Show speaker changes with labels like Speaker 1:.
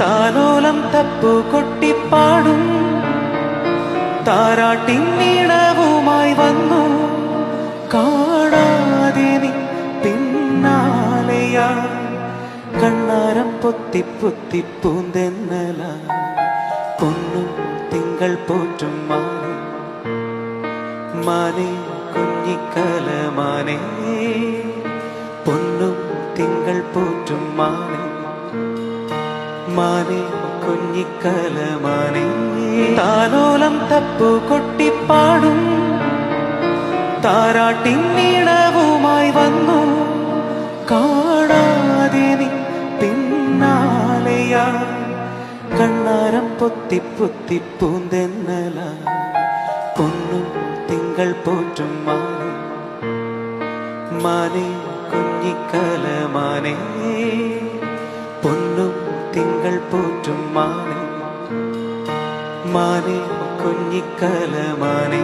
Speaker 1: താലോലം തപ്പു കൊട്ടിപ്പാടും താരാട്ടിന്നീണവുമായി വന്നു കാണാതെ നീ പിന്നാലെയാ കണ്ണാരം പൊത്തി പൊത്തി പൂന്തെന്നല പൊന്നും തിങ്കൾ പോറ്റും മാനേ മാനേ കുഞ്ഞിക്കല മാനേ പൊന്നും തിങ്കൾ പോറ്റും മാനേ മാനേ കുഞ്ഞിക്കല മാനേ താലോലം തപ്പു കൊട്ടിപ്പാടും താരാട്ടിന്നീണവുമായി വന്നു കാണാതെ നീ പിന്നാലെയാ കണ്ണാരം പൊത്തി പൊത്തി പൂന്തെന്നല പൊന്നും തിങ്കൾ പോറ്റും മാനേ മാനേ കുഞ്ഞിക്കല മാനേ പൊന്നും തിങ്കൾ പോറ്റും മാനേ മാനേ കുഞ്ഞിക്കല മാനേ